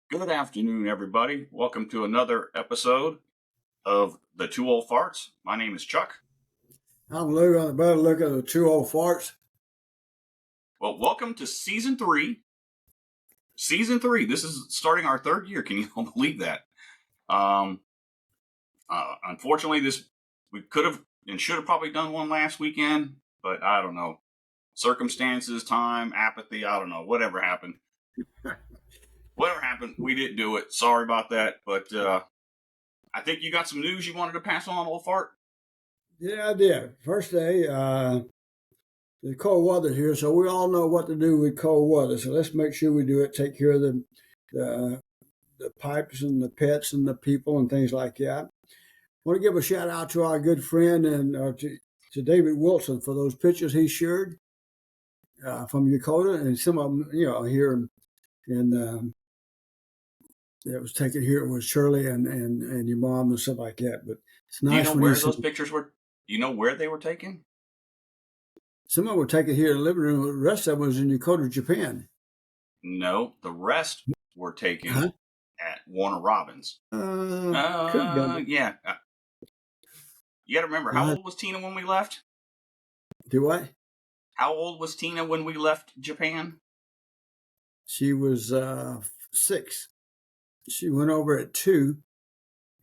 Good afternoon, everybody. Welcome to another episode of the Two Old Farts. My name is Chuck. I'm looking on the better look at the two old farts. Well, welcome to season 3. Season 3. This is starting our third year. Can you believe that? Unfortunately, we could have and should have probably done one last weekend, but I don't know. Circumstances, time, apathy, I don't know. Whatever happened. We didn't do it. Sorry about that, but I think you got some news you wanted to pass on, old fart. Yeah, I did. First day, the cold weather here, so we all know what to do with cold weather. So let's make sure we do it. Take care of the pipes and the pets and the people and things like that. I want to give a shout out to our good friend and to David Wilson for those pictures he shared from Yokota, and some of them, here in that was taken here. It was Shirley and your mom and stuff like that. But it's nice. Do you know where those pictures were? Do you know where they were taken? Some of them were taken here in the living room. The rest of them was in Yokota, Japan. No, the rest were taken at Warner Robins. Yeah. You got to remember, how old was Tina when we left? Do what? How old was Tina when we left Japan? She was 6. She went over at 2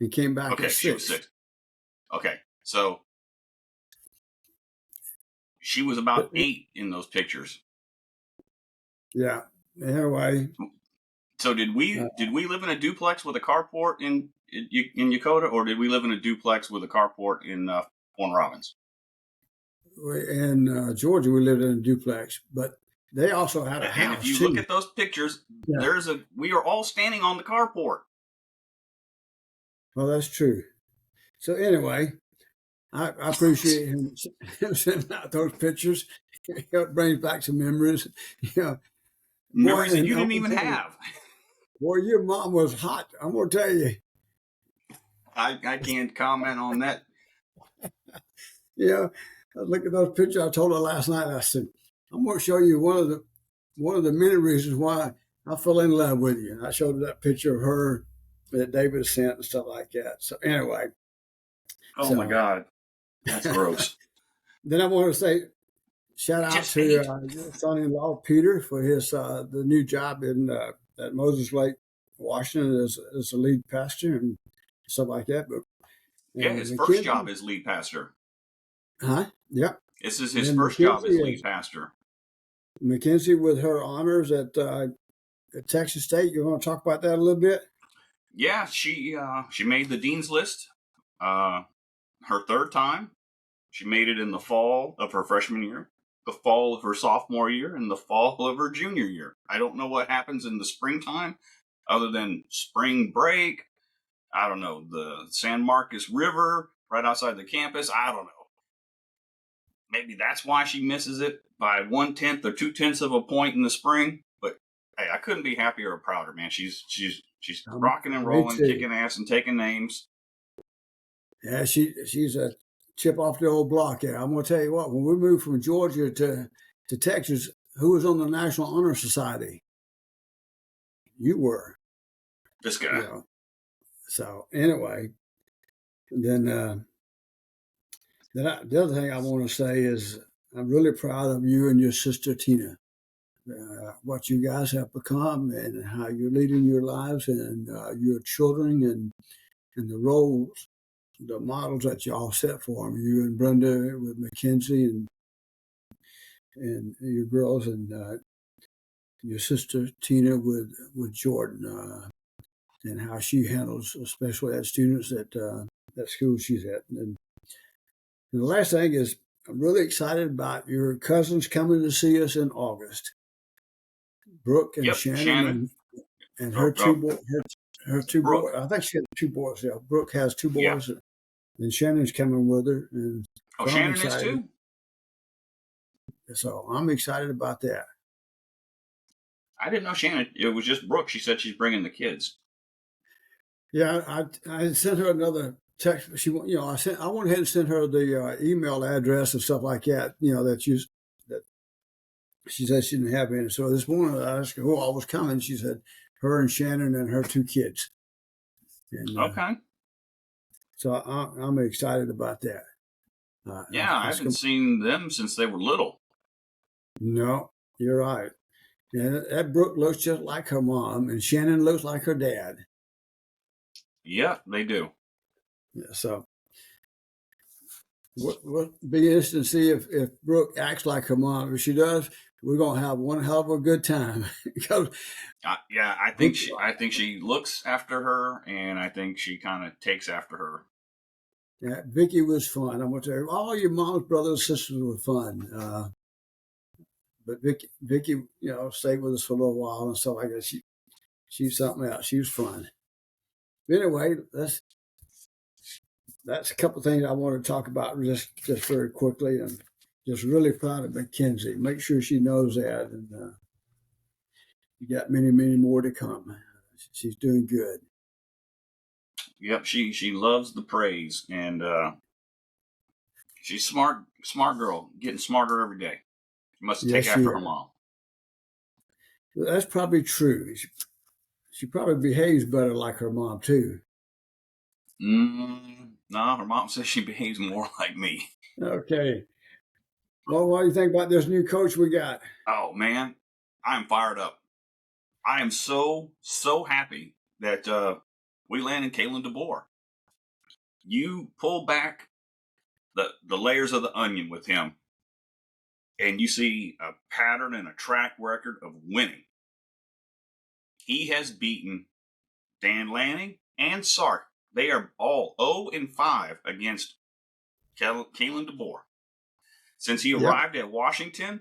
and came back at 6. She was 6. Okay, so she was about 8 in those pictures. Yeah. Anyway. So did we live in a duplex with a carport in Yokota, or did we live in a duplex with a carport in Warner Robins? In Georgia, we lived in a duplex, but they also had a house. And if you look at those pictures, we are all standing on the carport. Well, that's true. So anyway, I appreciate him sending out those pictures. It brings back some memories. Memories that you didn't even have. Boy, your mom was hot. I'm going to tell you. I can't comment on that. I look at those pictures. I told her last night, I said, I'm going to show you one of the many reasons why I fell in love with you. And I showed her that picture of her that David sent and stuff like that. So anyway. My God. That's gross. Then I want to say, shout out to your son-in-law, Peter, for his the new job at Moses Lake, Washington as a lead pastor and stuff like that. But his first job as lead pastor. Huh? Yep. This is his first job as lead pastor. Mackenzie with her honors at Texas State. You want to talk about that a little bit? Yeah, she made the dean's list her third time. She made it in the fall of her freshman year, the fall of her sophomore year, and the fall of her junior year. I don't know what happens in the springtime other than spring break. I don't know, the San Marcos River right outside the campus. I don't know. Maybe that's why she misses it by 1/10 or 2/10 of a point in the spring. But hey, I couldn't be happier or prouder, man. She's rocking and rolling, kicking ass and taking names. Yeah, she's a chip off the old block there. I'm going to tell you what, when we moved from Georgia to Texas, who was on the National Honor Society? You were. This guy. So anyway, then the other thing I want to say is I'm really proud of you and your sister Tina, what you guys have become and how you're leading your lives and your children and the roles, the models that y'all set for them. You and Brenda with Mackenzie and your girls and your sister Tina with Jordan and how she handles special ed students at that school she's at. And the last thing is I'm really excited about your cousins coming to see us in August. Brooke and Shannon. And her two boys. Her two boys. I think she had 2 boys. Yeah, Brooke has 2 boys. Yeah. And Shannon's coming with her. And so Shannon is too? So I'm excited about that. I didn't know Shannon. It was just Brooke. She said she's bringing the kids. Yeah, I sent her another text. I went ahead and sent her the email address and stuff like that. That she said she didn't have any. So this morning I asked her who all was coming. She said her and Shannon and her 2 kids. And, Okay. So I'm excited about that. Yeah, I haven't seen them since they were little. No, you're right. And that Brooke looks just like her mom, and Shannon looks like her dad. Yeah, they do. Yeah, so we'll be interested to see if Brooke acts like her mom. If she does, we're gonna have one hell of a good time. Yeah, I think she looks after her, and I think she kind of takes after her. Yeah, Vicky was fun. I'm gonna tell you, all your mom's brothers and sisters were fun. But Vicky, stayed with us for a little while and stuff like that. She's something else. She was fun. But anyway, that's a couple of things I want to talk about just very quickly, and just really proud of Mackenzie. Make sure she knows that, and you got many, many more to come. She's doing good. Yep, she loves the praise, and she's smart girl, getting smarter every day. She must take after her mom. That's probably true. She probably behaves better like her mom too. No, her mom says she behaves more like me. Okay. Well, what do you think about this new coach we got? Oh man, I'm fired up. I am so happy that we landed Kalen DeBoer. You pull back the layers of the onion with him, and you see a pattern and a track record of winning. He has beaten Dan Lanning and Sark. They are all 0-5 against Kalen DeBoer. Since he arrived at Washington,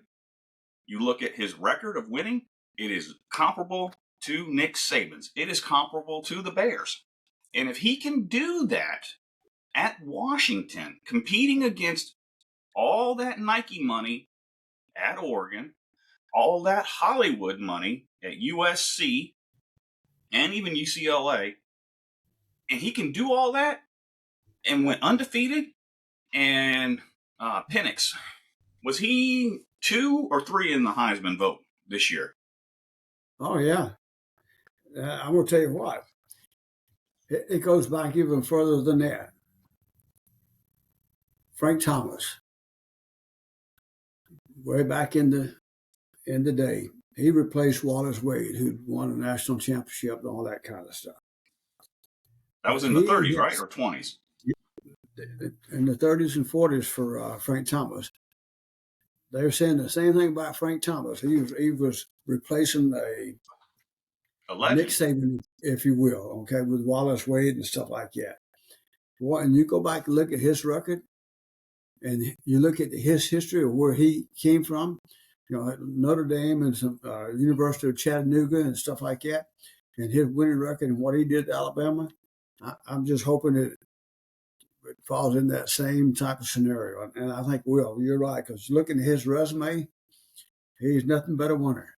you look at his record of winning, it is comparable to Nick Saban's. It is comparable to the Bears. And if he can do that at Washington, competing against all that Nike money at Oregon, all that Hollywood money at USC, and even UCLA, and he can do all that and went undefeated. And Penix, was he 2 or 3 in the Heisman vote this year? Oh yeah, I'm gonna tell you what. It goes back even further than that. Frank Thomas, way back in the day, he replaced Wallace Wade, who won a national championship and all that kind of stuff. That was in the 30s, right, or 20s? In the 30s and 40s for Frank Thomas. They were saying the same thing about Frank Thomas. He was replacing a Nick Saban, if you will, okay, with Wallace Wade and stuff like that. Well, and you go back and look at his record, and you look at his history of where he came from, Notre Dame and some University of Chattanooga and stuff like that, and his winning record and what he did to Alabama. I'm just hoping it falls in that same type of scenario, and I think will. You're right, because looking at his resume, he's nothing but a winner.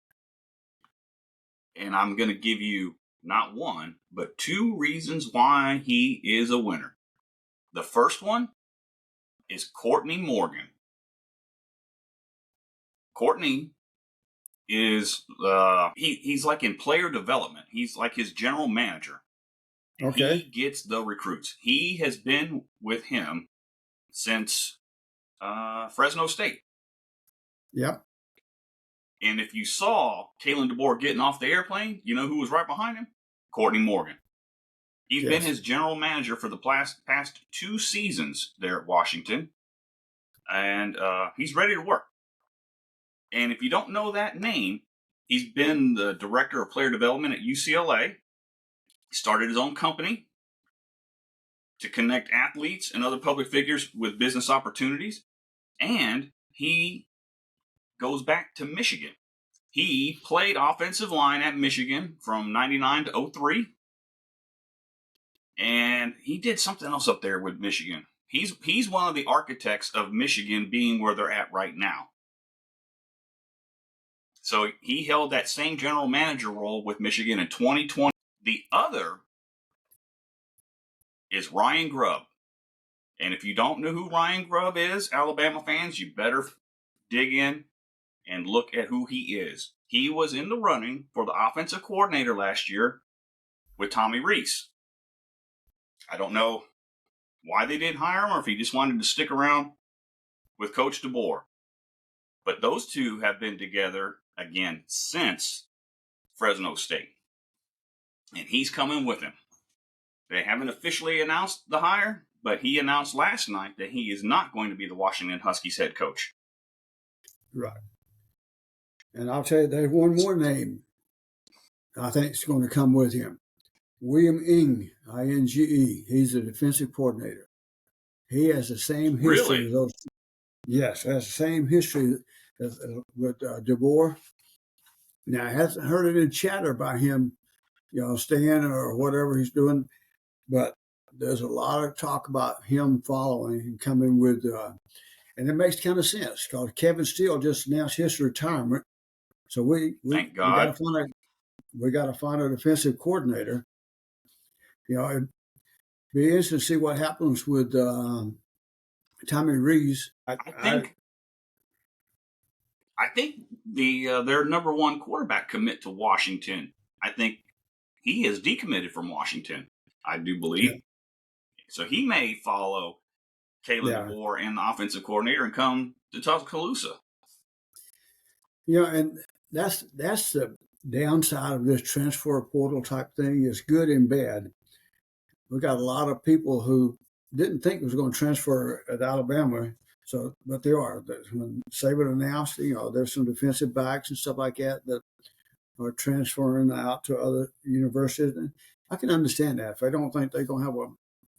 And I'm going to give you not one, but 2 reasons why he is a winner. The first one is Courtney Morgan. Courtney is he's like in player development. He's like his general manager. Okay. He gets the recruits. He has been with him since Fresno State. Yep. And if you saw Kalen DeBoer getting off the airplane, you know who was right behind him? Courtney Morgan. He's been his general manager for the past 2 seasons there at Washington. And he's ready to work. And if you don't know that name, he's been the director of player development at UCLA. He started his own company to connect athletes and other public figures with business opportunities. And he goes back to Michigan. He played offensive line at Michigan from 99 to 03. And he did something else up there with Michigan. He's one of the architects of Michigan being where they're at right now. So he held that same general manager role with Michigan in 2020. The other is Ryan Grubb. And if you don't know who Ryan Grubb is, Alabama fans, you better dig in and look at who he is. He was in the running for the offensive coordinator last year with Tommy Rees. I don't know why they didn't hire him or if he just wanted to stick around with Coach DeBoer. But those two have been together again since Fresno State. And he's coming with him. They haven't officially announced the hire, but he announced last night that he is not going to be the Washington Huskies head coach. Right. And I'll tell you, there's one more name I think is going to come with him. William Inge, I-N-G-E. He's the defensive coordinator. He has the same history Really? as those. Yes, has the same history as, with DeBoer. Now, I haven't heard any chatter about him, staying or whatever he's doing, but there's a lot of talk about him following and coming with, and it makes kind of sense because Kevin Steele just announced his retirement. So we got to find a defensive coordinator. It'd be interesting to see what happens with Tommy Rees. I think their number one quarterback commit to Washington. I think he is decommitted from Washington. I do believe. Yeah. So he may follow Kalen DeBoer and the offensive coordinator and come to Tuscaloosa. And that's the downside of this transfer portal type thing. Is good and bad. We got a lot of people who didn't think it was going to transfer at Alabama. So, but they are. When Saban announced, there's some defensive backs and stuff like that are transferring out to other universities. And I can understand that. If I don't think they're going to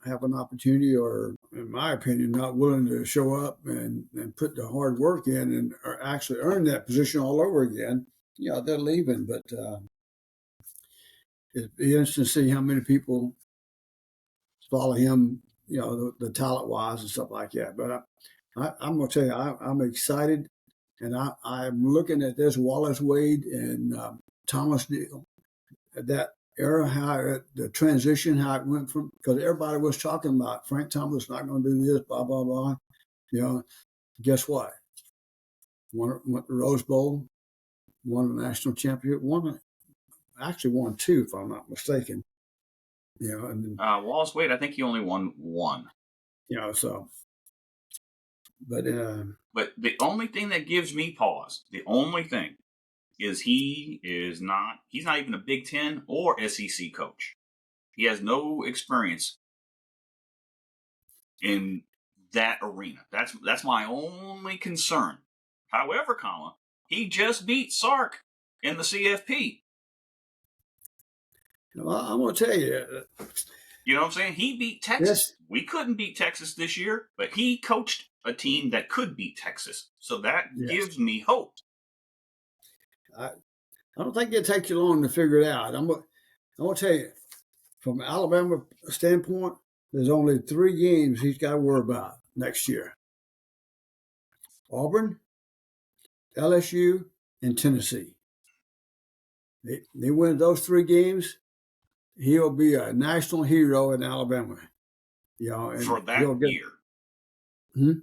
have an opportunity, or, in my opinion, not willing to show up and put the hard work in and actually earn that position all over again, they're leaving. But it'd be interesting to see how many people follow him, the talent-wise and stuff like that. But I'm going to tell you, I'm excited, and I'm looking at this Wallace Wade and Thomas deal, that era, how the transition, how it went from, because everybody was talking about Frank Thomas not going to do this, blah, blah, blah. Guess what? Went to the Rose Bowl, won a national championship, won two, if I'm not mistaken. Wallace Wade, I think he only won one. So. But the only thing that gives me pause, the only thing, is he's not even a Big Ten or SEC coach. He has no experience in that arena. That's my only concern. However, Colin, he just beat Sark in the CFP. Well, I'm going to tell you. You know what I'm saying? He beat Texas. Yes. We couldn't beat Texas this year, but he coached a team that could beat Texas. So that gives me hope. I don't think it'll take you long to figure it out. I'm going to tell you, from Alabama standpoint, there's only 3 games he's got to worry about next year. Auburn, LSU, and Tennessee. They win those 3 games, he'll be a national hero in Alabama. For that year.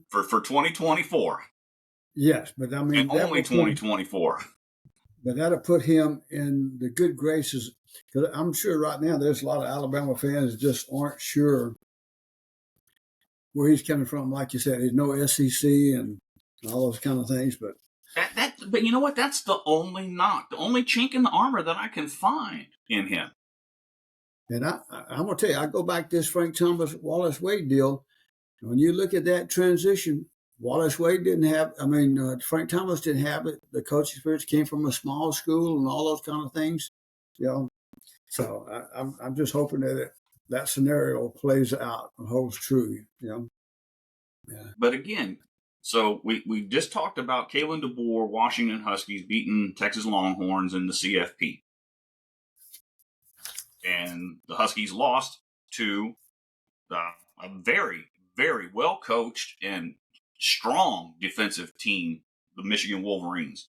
For 2024. Yes, but I mean, and only 2024. But that'll put him in the good graces, because I'm sure right now there's a lot of Alabama fans that just aren't sure where he's coming from. Like you said, he's no SEC and all those kind of things. But but you know what? That's the only knock, the only chink in the armor that I can find in him. And I'm going to tell you, I go back to this Frank Thomas, Wallace Wade deal. When you look at that transition, Wallace Wade didn't have, Frank Thomas didn't have it. The coaching experience came from a small school and all those kind of things. So I'm just hoping that scenario plays out and holds true. Yeah. But again, so we just talked about Kalen DeBoer, Washington Huskies beating Texas Longhorns in the CFP. And the Huskies lost to a very, very well-coached and strong defensive team, the Michigan Wolverines.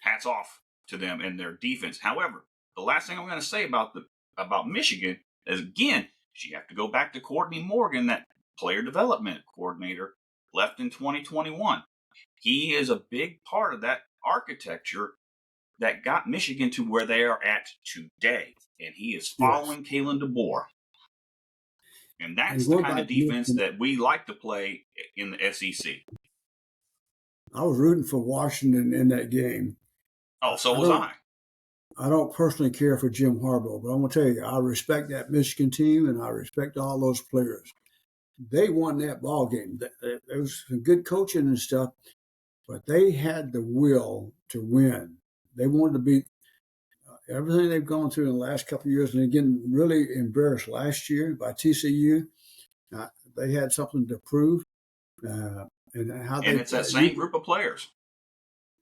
Hats off to them and their defense. However, the last thing I'm going to say about Michigan is, again, you have to go back to Courtney Morgan, that player development coordinator, left in 2021. He is a big part of that architecture that got Michigan to where they are at today. And he is Yes. following Kalen DeBoer. And that's And the going kind back of to defense Michigan, that we like to play in the SEC. I was rooting for Washington in that game. Oh, so I was don't, I. I don't personally care for Jim Harbaugh, but I'm gonna tell you, I respect that Michigan team and I respect all those players. They won that ball game. There was some good coaching and stuff, but they had the will to win. They wanted to beat everything they've gone through in the last couple of years, and again, really embarrassed last year by TCU. Uh, they had something to prove, and how And it's that same group of players.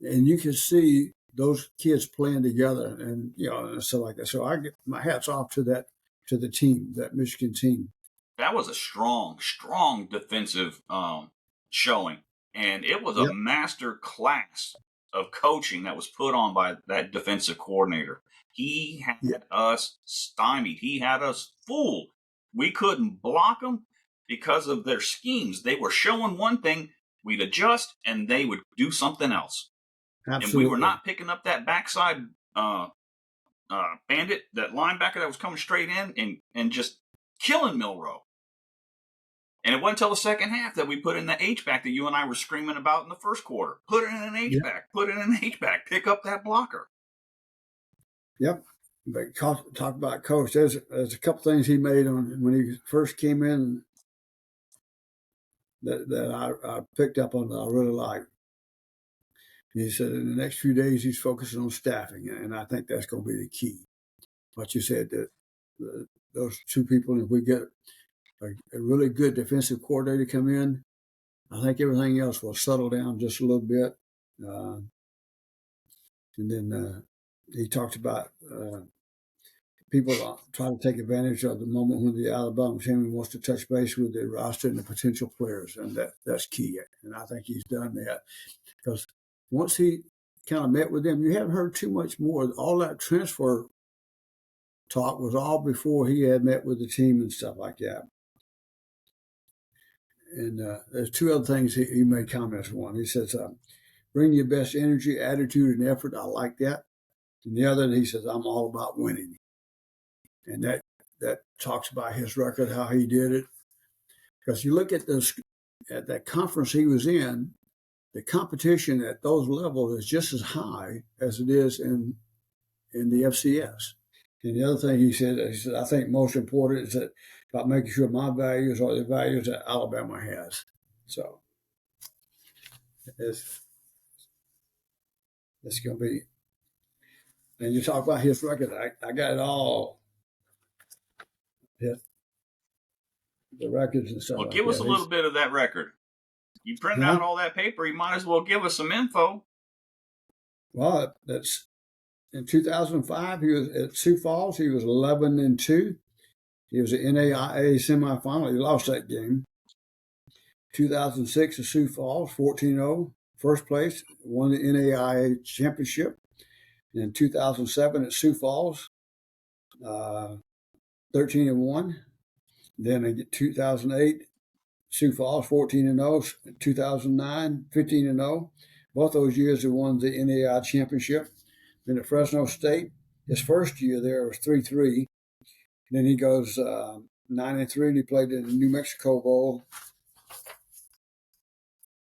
and you can see those kids playing together, and and stuff like that. So I get my hats off to the team, that Michigan team. That was a strong, strong defensive showing. And it was a Yep. master class of coaching that was put on by that defensive coordinator. He Yeah. had us stymied. He had us fooled. We couldn't block them because of their schemes. They were showing one thing, we'd adjust, and they would do something else. Absolutely. And we were not picking up that backside bandit, that linebacker that was coming straight in and just killing Milrow. And it wasn't until the second half that we put in the H-back that you and I were screaming about in the first quarter. Put it in an H-back. Put it in an H-back. Pick up that blocker. Yep. But talk about coach. There's a couple things he made on when he first came in that I picked up on that I really like. He said in the next few days he's focusing on staffing, and I think that's going to be the key. What you said, that those two people, if we get a really good defensive coordinator come in, I think everything else will settle down just a little bit. And then he talked about people try to take advantage of the moment when the Alabama team wants to touch base with the roster and the potential players, and that's key. And I think he's done that, because once he kind of met with them, you haven't heard too much more. All that transfer talk was all before he had met with the team and stuff like that. And there's two other things he made comments on. He says, bring your best energy, attitude, and effort. I like that. And the other, he says, I'm all about winning. And that talks about his record, how he did it. Because you look at that conference he was in, the competition at those levels is just as high as it is in the FCS. And the other thing he said, I think most important is that about making sure my values are the values that Alabama has. So it's going to be. And you talk about his record. I got it all. The records and stuff. Well, like give us that. a little bit of that record. You printed out all that paper, you might as well give us some info. Well, that's in 2005. He was at Sioux Falls. He was 11-2. He was an NAIA semifinal. He lost that game. 2006 at Sioux Falls, 14-0, first place, won the NAIA championship. In 2007 at Sioux Falls, 13-1. Then in 2008, Sioux Falls, 14-0. 2009, 15-0. Both those years they won the NAIA championship. Then at Fresno State, his first year there was 3-3. Then he goes 9-3, and he played in the New Mexico Bowl.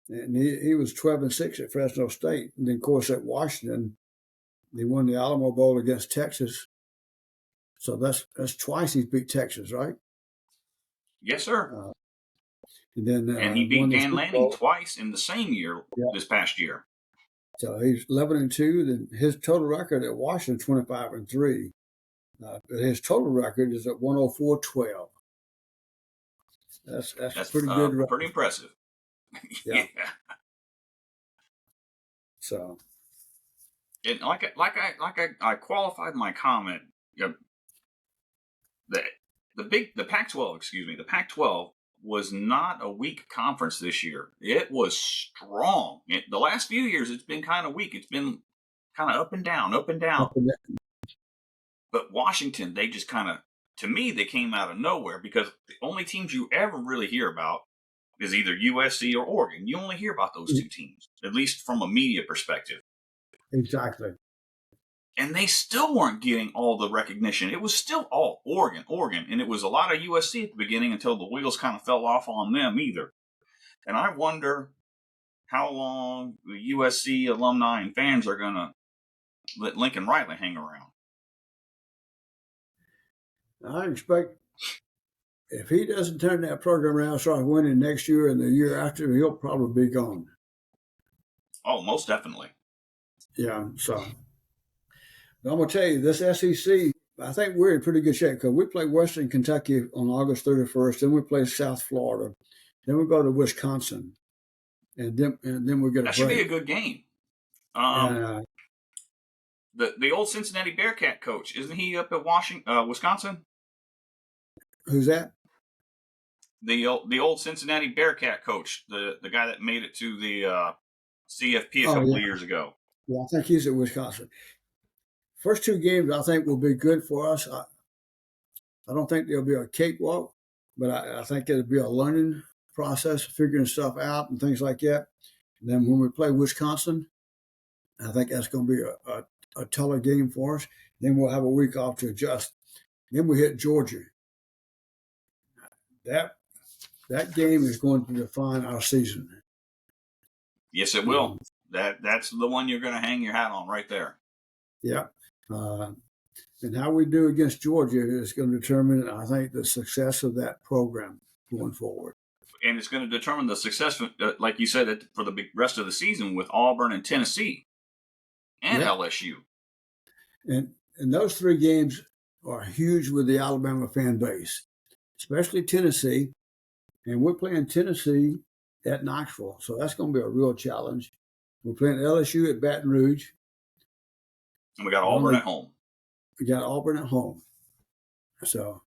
And he was 12-6 at Fresno State. And then, of course, at Washington, they won the Alamo Bowl against Texas. So that's twice he's beat Texas, right? Yes, sir. And then and he beat Dan Lanning twice in the same year, this past year. So he's 11-2. Then his total record at Washington 25-3. His total record is at 104-12. That's pretty good. Pretty impressive. Yeah. So, and I qualified my comment. The Pac-12, the Pac-12 was not a weak conference this year. It was strong. The last few years, it's been kind of weak. It's been kind of up and down. But Washington, they just kind of, to me, they came out of nowhere, because the only teams you ever really hear about is either USC or Oregon. You only hear about those two teams, at least from a media perspective. Exactly. And they still weren't getting all the recognition. It was still all Oregon, and it was a lot of USC at the beginning until the wheels kind of fell off on them either. And I wonder how long the USC alumni and fans are going to let Lincoln Riley hang around. I expect if he doesn't turn that program around, start winning next year and the year after, he'll probably be gone. Oh, most definitely. Yeah, so I'm going to tell you, this SEC, I think we're in pretty good shape because we play Western Kentucky on August 31st, then we play South Florida, then we go to Wisconsin, and then we get a break. That should be a good game. The old Cincinnati Bearcat coach, isn't he up at Wisconsin? Who's that? The old Cincinnati Bearcat coach, the guy that made it to the CFP a couple of years ago. Yeah, I think he's at Wisconsin. First two games, I think, will be good for us. I don't think there'll be a cakewalk, but I think it'll be a learning process, figuring stuff out and things like that. And then when we play Wisconsin, I think that's going to be a tougher game for us. Then we'll have a week off to adjust. Then we hit Georgia. That game is going to define our season. Yes, it will. That's the one you're going to hang your hat on right there. Yeah. And how we do against Georgia is going to determine, I think, the success of that program going forward. And it's going to determine the success, like you said, for the rest of the season with Auburn and Tennessee and LSU. And those three games are huge with the Alabama fan base, especially Tennessee. And we're playing Tennessee at Knoxville, so that's going to be a real challenge. We're playing LSU at Baton Rouge. And we got Auburn at home. We got Auburn at home. So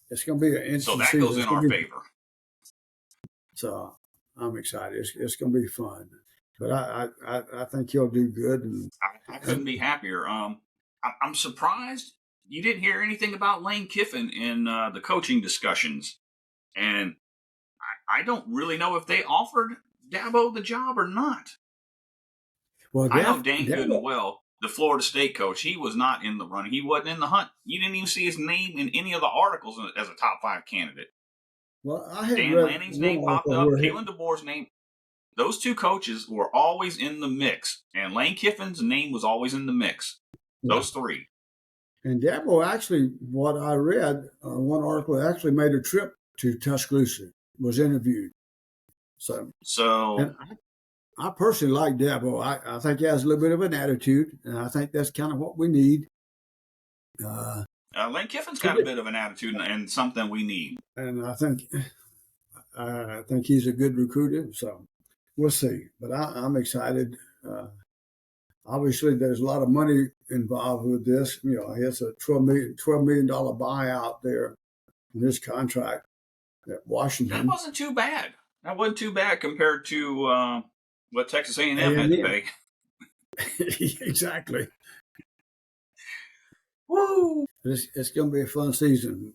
it's going to be an interesting season. So that goes in our favor. So I'm excited. It's going to be fun. But I think he'll do good. And I couldn't be happier. I'm surprised you didn't hear anything about Lane Kiffin in the coaching discussions. And I don't really know if they offered Dabo the job or not. Well, I know Dan Goodwell, the Florida State coach, he was not in the running. He wasn't in the hunt. You didn't even see his name in any of the articles as a top 5 candidate. Well, I had Dan Lanning's name popped up. Kalen DeBoer's name. Those two coaches were always in the mix. And Lane Kiffin's name was always in the mix. Those three. And Dabo actually, what I read, one article actually made a trip to Tuscaloosa, was interviewed. So and I personally like Dabo. I think he has a little bit of an attitude, and I think that's kind of what we need. Lane Kiffin's got a bit of an attitude and something we need. And I think he's a good recruiter, so we'll see. But I'm excited. Obviously, there's a lot of money involved with this. You know, it's a $12 million buyout there in this contract at Washington. That wasn't too bad. That wasn't too bad compared to what Texas A&M had to pay. Exactly. Woo! It's going to be a fun season.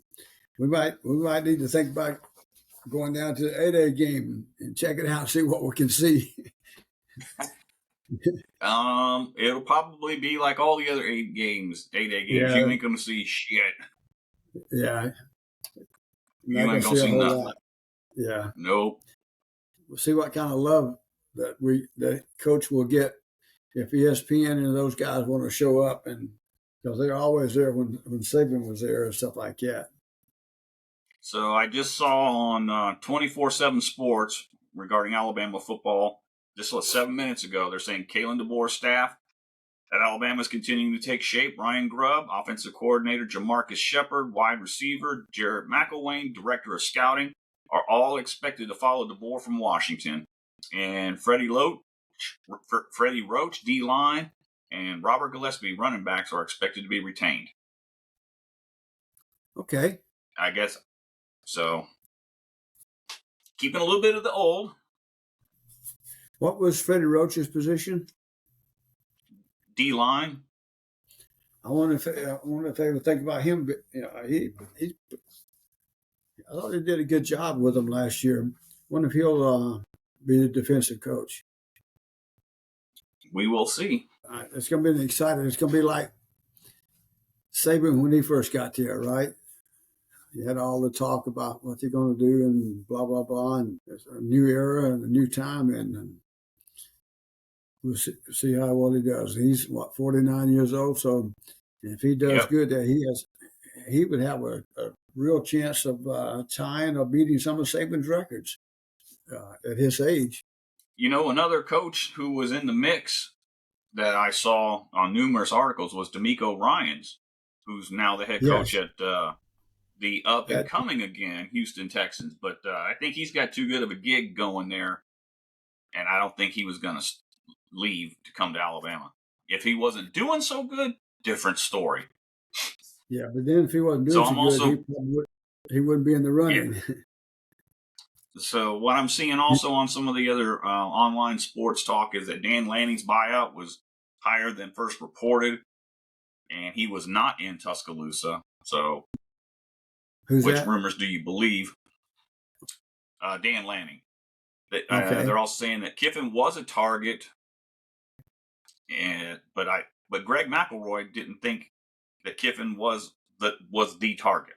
We might need to think about going down to the 8A game and check it out, see what we can see. It'll probably be like all the other 8A games. Yeah. You ain't going to see shit. Yeah. You ain't going to see nothing. Lot. Yeah. Nope. We'll see what kind of love that coach will get if ESPN and those guys want to show up, and because they're always there when Saban was there and stuff like that. So I just saw on 24/7 Sports regarding Alabama football, just 7 minutes ago, they're saying Kalen DeBoer's staff at Alabama is continuing to take shape. Ryan Grubb, offensive coordinator Jamarcus Shepard, wide receiver Jarrett McElwain, director of scouting, are all expected to follow DeBoer from Washington. And Freddie Roach, D-line, and Robert Gillespie, running backs, are expected to be retained. Okay. I guess so. Keeping a little bit of the old. What was Freddie Roach's position? D-line. I wonder if they would think about him. You know, I thought he did a good job with them last year. I wonder if he'll be the defensive coach. We will see. It's going to be exciting. It's going to be like Saban when he first got there, right? You had all the talk about what they're going to do and blah, blah, blah. And it's a new era and a new time. And we'll see how well he does. He's, 49 years old. So if he does good, that he would have a real chance of tying or beating some of Saban's records at his age. You know, another coach who was in the mix that I saw on numerous articles was D'Amico Ryans, who's now the head coach at the up and coming again Houston Texans. But I think he's got too good of a gig going there, and I don't think he was going to leave to come to Alabama. If he wasn't doing so good, different story. Yeah, but then if he wasn't doing so good, he wouldn't be in the running. Yeah. So what I'm seeing also on some of the other online sports talk is that Dan Lanning's buyout was higher than first reported, and he was not in Tuscaloosa. So which rumors do you believe? Dan Lanning. They're also saying that Kiffin was a target, but Greg McElroy didn't think that Kiffin was the target.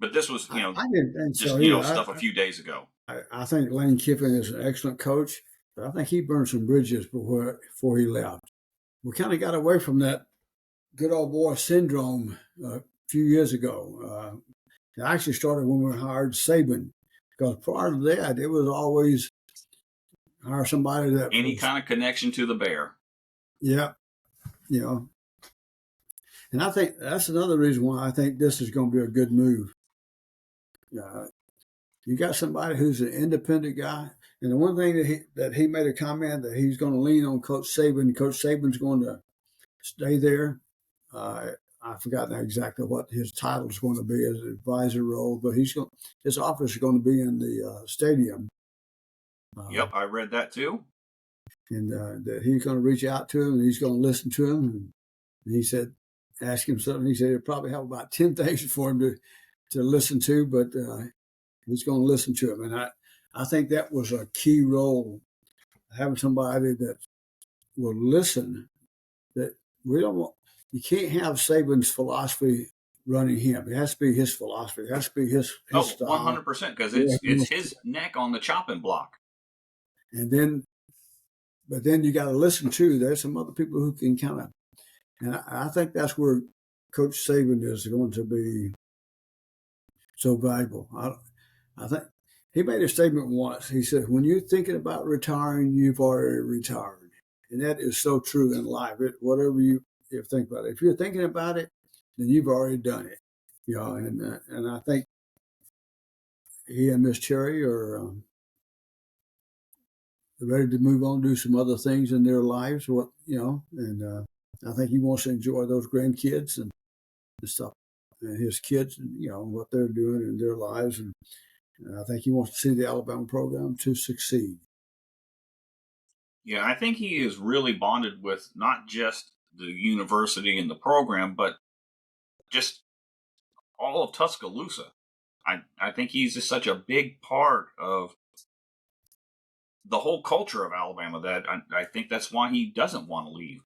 But this was, I didn't think so, stuff a few days ago. I think Lane Kiffin is an excellent coach, but I think he burned some bridges before he left. We kind of got away from that good old boy syndrome a few years ago. It actually started when we hired Saban, because prior to that, it was always hire somebody that kind of connection to the bear. Yeah, and I think that's another reason why I think this is going to be a good move. You got somebody who's an independent guy, and the one thing that he made a comment that he's going to lean on Coach Saban. Coach Saban's going to stay there. I forgot exactly what his title is going to be as an advisor role, but his office is going to be in the stadium. Yep, I read that too. And that he's going to reach out to him and he's going to listen to him. And he said, ask him something. He said he'll probably have about 10 things for him to listen to, but he's going to listen to him. And I think that was a key role, having somebody that will listen. That you can't have Saban's philosophy running him. It has to be his philosophy. It has to be his style. 100%, because it's his neck on the chopping block. But then you got to listen to. There's some other people who can kind of, and I think that's where Coach Saban is going to be so valuable. I think he made a statement once. He said, "When you're thinking about retiring, you've already retired," and that is so true in life. Whatever you think about it, if you're thinking about it, then you've already done it. And I think he and Miss Cherry are ready to move on, do some other things in their lives. And I think he wants to enjoy those grandkids and stuff, and his kids, and what they're doing in their lives. And I think he wants to see the Alabama program to succeed. Yeah, I think he is really bonded with not just the university and the program, but just all of Tuscaloosa. I think he's just such a big part of the whole culture of Alabama that I think that's why he doesn't want to leave.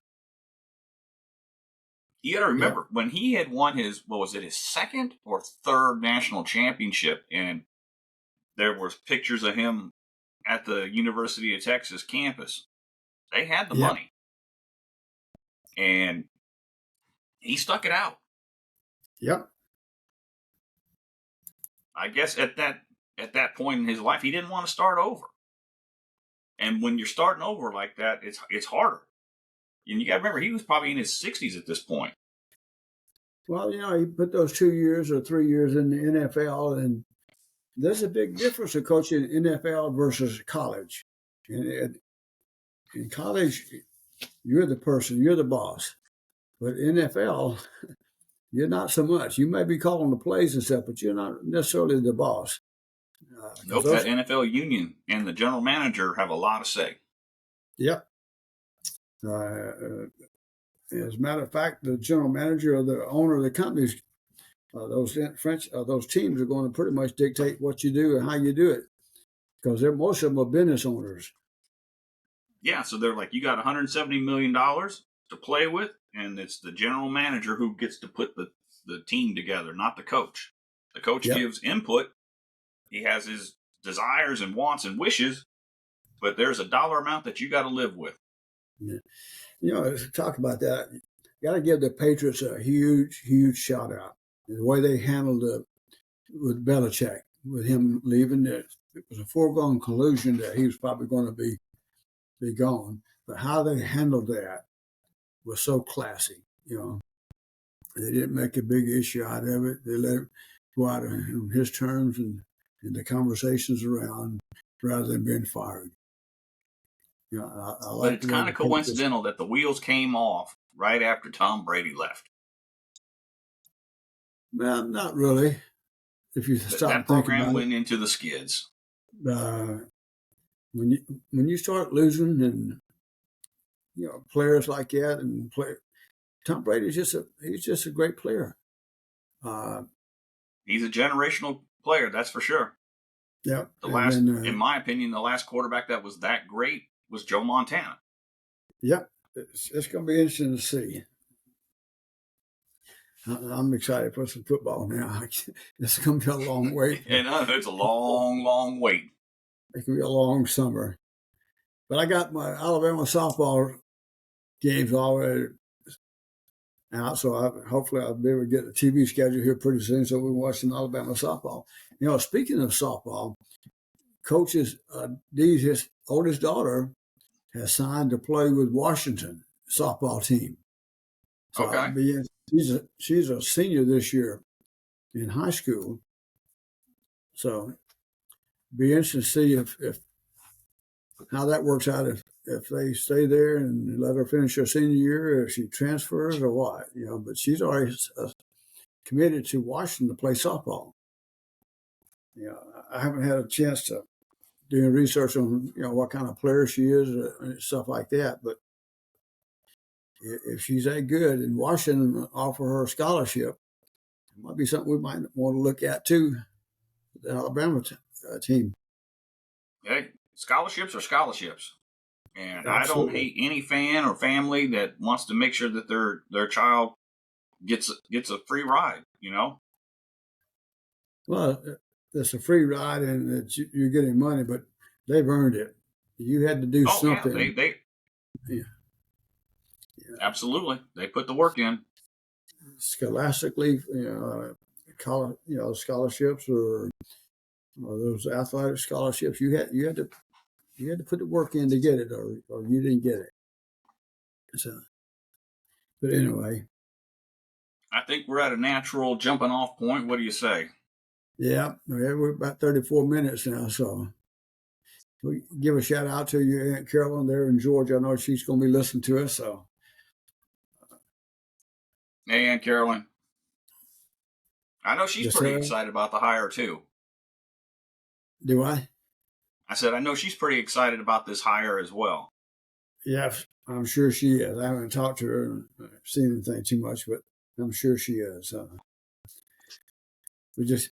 You got to remember, when he had won his second or third national championship, and there was pictures of him at the University of Texas campus, they had the money. And he stuck it out. Yep. I guess at that point in his life, he didn't want to start over. And when you're starting over like that, it's harder. And you got to remember, he was probably in his 60s at this point. Well, he put those 2 years or 3 years in the NFL, and there's a big difference of coaching NFL versus college. And in college, you're the person, you're the boss. But NFL, you're not so much. You may be calling the plays and stuff, but you're not necessarily the boss. Nope, that NFL union and the general manager have a lot of say. Yep. As a matter of fact, the general manager or the owner of the companies, those teams are going to pretty much dictate what you do and how you do it, because most of them are business owners. Yeah, so they're like, you got $170 million to play with, and it's the general manager who gets to put the team together, not the coach. The coach Yep. gives input. He has his desires and wants and wishes, but there's a dollar amount that you got to live with. Yeah. To talk about that, you got to give the Patriots a huge, huge shout out. The way they handled it with Belichick, with him leaving, it was a foregone conclusion that he was probably going to be gone. But how they handled that was so classy. They didn't make a big issue out of it. They let it go out on his terms and the conversations around, rather than being fired. I like. But it's kind of coincidental that the wheels came off right after Tom Brady left. Well, not really. If you stop that and think program about went into the skids. When you start losing, and players like that, and Tom Brady's just a great player. He's a generational player, that's for sure. Yeah. In my opinion, the last quarterback that was that great was Joe Montana. Yep. It's going to be interesting to see. I'm excited for some football now. It's going to be a long wait. And it's a long, long wait. It could be a long summer. But I got my Alabama softball games already out, so hopefully I'll be able to get a TV schedule here pretty soon so we can watch some Alabama softball. Speaking of softball, coaches, Dee's his oldest daughter has signed to play with Washington softball team. So okay. She's a senior this year in high school. So be interesting to see if how that works out, if they stay there and let her finish her senior year, if she transfers or what, but she's already committed to Washington to play softball. I haven't had a chance to do research on, what kind of player she is and stuff like that, but if she's that good and Washington offer her a scholarship, it might be something we might want to look at too, the Alabama team. Hey, scholarships are scholarships. And Absolutely. I don't hate any fan or family that wants to make sure that their child gets a free ride, Well, it's a free ride and you're getting money, but they've earned it. You had to do something. Yeah. Absolutely. They put the work in. Scholastically, scholarships or those athletic scholarships, you had to put the work in to get it, or you didn't get it. So, but anyway, I think we're at a natural jumping off point. What do you say? Yeah, we're about 34 minutes now, so we give a shout out to your Aunt Carolyn there in Georgia. I know she's going to be listening to us. So, hey, Aunt Carolyn, I know she's pretty excited about the hire too. Do I? I said I know she's pretty excited about this hire as well. Yes, I'm sure she is. I haven't talked to her and seen anything too much, but I'm sure she is. We just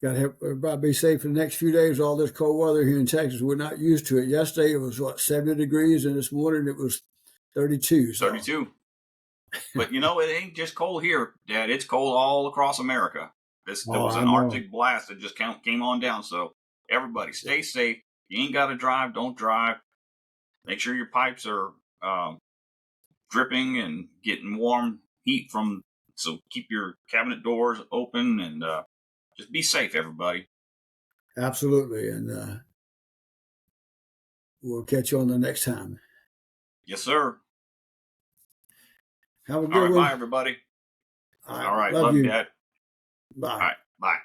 got to help everybody be safe for the next few days. All this cold weather here in Texas, we're not used to it. Yesterday it was 70 degrees, and this morning it was 32. So. 32. But it ain't just cold here, Dad. It's cold all across America. There was an Arctic blast that just came on down. So everybody, stay safe. You ain't got to drive. Don't drive. Make sure your pipes are dripping and getting warm heat from. So keep your cabinet doors open and just be safe, everybody. Absolutely, and we'll catch you on the next time. Yes, sir. Have a good one. Bye, everybody. All right. Love you, Dad. Bye. All right. Bye.